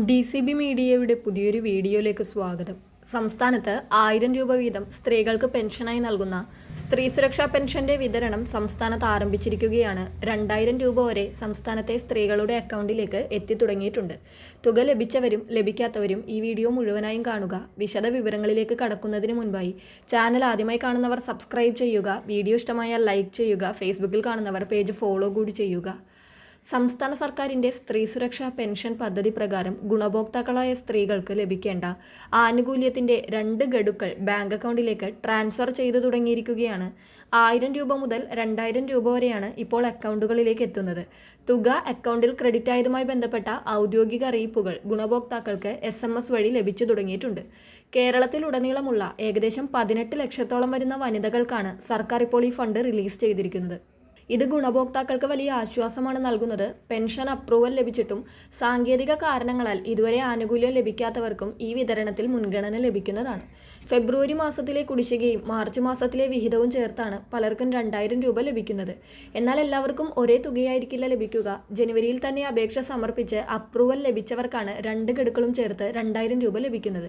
DCB മീഡിയയുടെ പുതിയൊരു വീഡിയോയിലേക്ക് സ്വാഗതം. സംസ്ഥാനത്ത് 1000 രൂപ വീതം സ്ത്രീകൾക്ക് പെൻഷനായി നൽകുന്ന സ്ത്രീ സുരക്ഷാ പെൻഷന്റെ വിതരണം സംസ്ഥാനത്ത് ആരംഭിച്ചിരിക്കുകയാണ്. 2000 രൂപ വരെ സംസ്ഥാനത്തെ സ്ത്രീകളുടെ അക്കൗണ്ടിലേക്ക് എത്തിത്തുടങ്ങിയിട്ടുണ്ട്. തുക ലഭിച്ചവരും ലഭിക്കാത്തവരും ഈ വീഡിയോ മുഴുവനായും കാണുക. വിശദ വിവരങ്ങളിലേക്ക് കടക്കുന്നതിന് മുൻപായി ചാനൽ ആദ്യമായി കാണുന്നവർ സബ്സ്ക്രൈബ് ചെയ്യുക. വീഡിയോ ഇഷ്ടമായാൽ ലൈക്ക് ചെയ്യുക. ഫേസ്ബുക്കിൽ കാണുന്നവർ പേജ് ഫോളോ കൂടി ചെയ്യുക. സംസ്ഥാന സർക്കാരിൻ്റെ സ്ത്രീ സുരക്ഷാ പെൻഷൻ പദ്ധതി പ്രകാരം ഗുണഭോക്താക്കളായ സ്ത്രീകൾക്ക് ലഭിക്കേണ്ട ആനുകൂല്യത്തിൻ്റെ 2 ഗഡുക്കൾ ബാങ്ക് അക്കൗണ്ടിലേക്ക് ട്രാൻസ്ഫർ ചെയ്തു തുടങ്ങിയിരിക്കുകയാണ്. 1000 രൂപ മുതൽ 2000 രൂപ വരെയാണ് ഇപ്പോൾ അക്കൗണ്ടുകളിലേക്ക് എത്തുന്നത്. തുക അക്കൗണ്ടിൽ ക്രെഡിറ്റ് ആയതുമായി ബന്ധപ്പെട്ട ഔദ്യോഗിക അറിയിപ്പുകൾ ഗുണഭോക്താക്കൾക്ക് SMS വഴി ലഭിച്ചു തുടങ്ങിയിട്ടുണ്ട്. കേരളത്തിലുടനീളമുള്ള ഏകദേശം 18 ലക്ഷത്തോളം വരുന്ന വനിതകൾക്കാണ് സർക്കാർ ഇപ്പോൾ ഈ ഫണ്ട് റിലീസ് ചെയ്തിരിക്കുന്നത്. ഇത് ഗുണഭോക്താക്കൾക്ക് വലിയ ആശ്വാസമാണ് നൽകുന്നത്. പെൻഷൻ അപ്രൂവൽ ലഭിച്ചിട്ടും സാങ്കേതിക കാരണങ്ങളാൽ ഇതുവരെ ആനുകൂല്യം ലഭിക്കാത്തവർക്കും ഈ വിതരണത്തിൽ മുൻഗണന ലഭിക്കുന്നതാണ്. ഫെബ്രുവരി മാസത്തിലെ കുടിശ്ശികയും മാർച്ച് മാസത്തിലെ വിഹിതവും ചേർത്താണ് പലർക്കും 2000 രൂപ ലഭിക്കുന്നത്. എന്നാൽ എല്ലാവർക്കും ഒരേ തുകയായിരിക്കില്ല ലഭിക്കുക. ജനുവരിയിൽ തന്നെ അപേക്ഷ സമർപ്പിച്ച് അപ്രൂവൽ ലഭിച്ചവർക്കാണ് 2 ഗഡുക്കളും ചേർത്ത് 2000 രൂപ ലഭിക്കുന്നത്.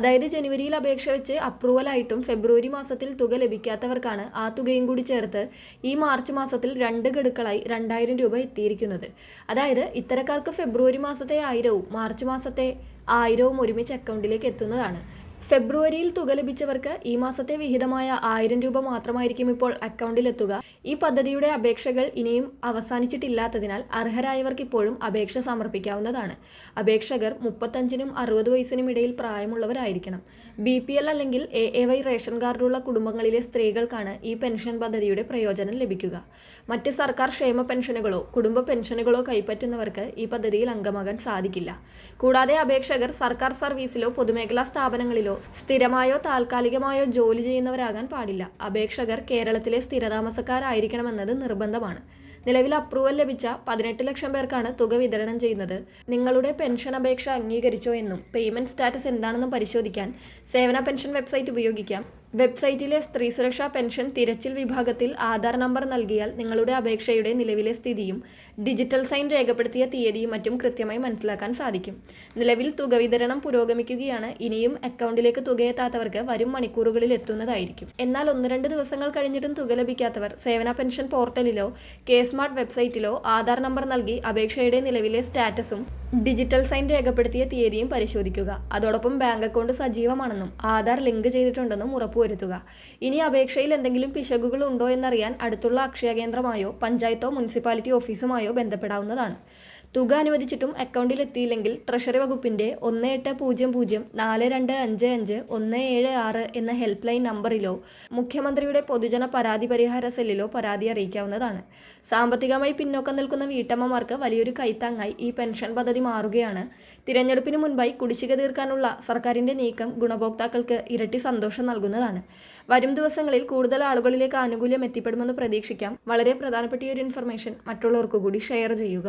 അതായത് ജനുവരിയിൽ അപേക്ഷ വെച്ച് അപ്രൂവലായിട്ടും ഫെബ്രുവരി മാസത്തിൽ തുക ലഭിക്കാത്തവർക്കാണ് ആ തുകയും കൂടി ചേർത്ത് ഈ മാർച്ച് മാസത്തിൽ 2 ഗഡുക്കളായി 2000 രൂപ എത്തിയിരിക്കുന്നത്. അതായത് ഇത്തരക്കാർക്ക് ഫെബ്രുവരി മാസത്തെ 1000വും മാർച്ച് മാസത്തെ 1000വും ഒരുമിച്ച് അക്കൗണ്ടിലേക്ക് എത്തുന്നതാണ്. ഫെബ്രുവരിയിൽ തുക ലഭിച്ചവർക്ക് ഈ മാസത്തെ വിഹിതമായ 1000 രൂപ മാത്രമായിരിക്കും ഇപ്പോൾ അക്കൗണ്ടിലെത്തുക. ഈ പദ്ധതിയുടെ അപേക്ഷകൾ ഇനിയും അവസാനിച്ചിട്ടില്ലാത്തതിനാൽ അർഹരായവർക്ക് ഇപ്പോഴും അപേക്ഷ സമർപ്പിക്കാവുന്നതാണ്. അപേക്ഷകർ 35നും 60 വയസ്സിനും ഇടയിൽ പ്രായമുള്ളവരായിരിക്കണം. BPL അല്ലെങ്കിൽ AAY റേഷൻ കാർഡുള്ള കുടുംബങ്ങളിലെ സ്ത്രീകൾക്കാണ് ഈ പെൻഷൻ പദ്ധതിയുടെ പ്രയോജനം ലഭിക്കുക. മറ്റ് സർക്കാർ ക്ഷേമ പെൻഷനുകളോ കുടുംബ പെൻഷനുകളോ കൈപ്പറ്റുന്നവർക്ക് ഈ പദ്ധതിയിൽ അംഗമാകാൻ സാധിക്കില്ല. കൂടാതെ അപേക്ഷകർ സർക്കാർ സർവീസിലോ പൊതുമേഖലാ സ്ഥാപനങ്ങളിലോ സ്ഥിരമായോ താൽക്കാലികമായോ ജോലി ചെയ്യുന്നവരാകാൻ പാടില്ല. അപേക്ഷകർ കേരളത്തിലെ സ്ഥിരതാമസക്കാരായിരിക്കണമെന്നത് നിർബന്ധമാണ്. നിലവിൽ അപ്രൂവൽ ലഭിച്ച 18 ലക്ഷം പേർക്കാണ് തുക വിതരണം ചെയ്യുന്നത്. നിങ്ങളുടെ പെൻഷൻ അപേക്ഷ അംഗീകരിച്ചോ എന്നും പേയ്മെന്റ് സ്റ്റാറ്റസ് എന്താണെന്നും പരിശോധിക്കാൻ സേവന പെൻഷൻ വെബ്സൈറ്റ് ഉപയോഗിക്കാം. വെബ്സൈറ്റിലെ സ്ത്രീ സുരക്ഷാ പെൻഷൻ തിരച്ചിൽ വിഭാഗത്തിൽ ആധാർ നമ്പർ നൽകിയാൽ നിങ്ങളുടെ അപേക്ഷയുടെ നിലവിലെ സ്ഥിതിയും ഡിജിറ്റൽ സൈൻ രേഖപ്പെടുത്തിയ തീയതിയും മറ്റും കൃത്യമായി മനസ്സിലാക്കാൻ സാധിക്കും. നിലവിൽ തുക വിതരണം പുരോഗമിക്കുകയാണ്. ഇനിയും അക്കൗണ്ടിലേക്ക് തുകയെത്താത്തവർക്ക് വരും മണിക്കൂറുകളിൽ എത്തുന്നതായിരിക്കും. എന്നാൽ 1-2 ദിവസങ്ങൾ കഴിഞ്ഞിട്ടും തുക ലഭിക്കാത്തവർ സേവന പെൻഷൻ പോർട്ടലിലോ K-സ്മാർട്ട് വെബ്സൈറ്റിലോ ആധാർ നമ്പർ നൽകി അപേക്ഷയുടെ നിലവിലെ സ്റ്റാറ്റസും ഡിജിറ്റൽ സൈൻ രേഖപ്പെടുത്തിയ തീയതിയും പരിശോധിക്കുക. അതോടൊപ്പം ബാങ്ക് അക്കൗണ്ട് സജീവമാണെന്നും ആധാർ ലിങ്ക് ചെയ്തിട്ടുണ്ടെന്നും ഉറപ്പുവരുത്തുക. ഇനി അപേക്ഷയിൽ എന്തെങ്കിലും പിശകുകൾ ഉണ്ടോ എന്നറിയാൻ അടുത്തുള്ള അക്ഷയ കേന്ദ്രമായോ പഞ്ചായത്തോ മുനിസിപ്പാലിറ്റി ഓഫീസുമായോ ബന്ധപ്പെടാവുന്നതാണ്. തുക അനുവദിച്ചിട്ടും അക്കൗണ്ടിൽ എത്തിയില്ലെങ്കിൽ ട്രഷറി വകുപ്പിന്റെ 1800-4255-176 എന്ന ഹെൽപ്പ് ലൈൻ നമ്പറിലോ മുഖ്യമന്ത്രിയുടെ പൊതുജന പരാതി പരിഹാര സെല്ലിലോ പരാതി അറിയിക്കാവുന്നതാണ്. സാമ്പത്തികമായി പിന്നോക്കം നിൽക്കുന്ന വീട്ടമ്മമാർക്ക് വലിയൊരു കൈത്താങ്ങായി ഈ പെൻഷൻ പദ്ധതി മാറുകയാണ്. തിരഞ്ഞെടുപ്പിന് മുൻപായി കുടിശ്ശിക തീർക്കാനുള്ള സർക്കാരിന്റെ നീക്കം ഗുണഭോക്താക്കൾക്ക് ഇരട്ടി സന്തോഷം നൽകുന്നതാണ്. വരും ദിവസങ്ങളിൽ കൂടുതൽ ആളുകളിലേക്ക് ആനുകൂല്യം എത്തിപ്പെടുമെന്ന് പ്രതീക്ഷിക്കാം. വളരെ പ്രധാനപ്പെട്ട ഒരു ഇൻഫർമേഷൻ മറ്റുള്ളവർക്ക് കൂടി ഷെയർ ചെയ്യുക.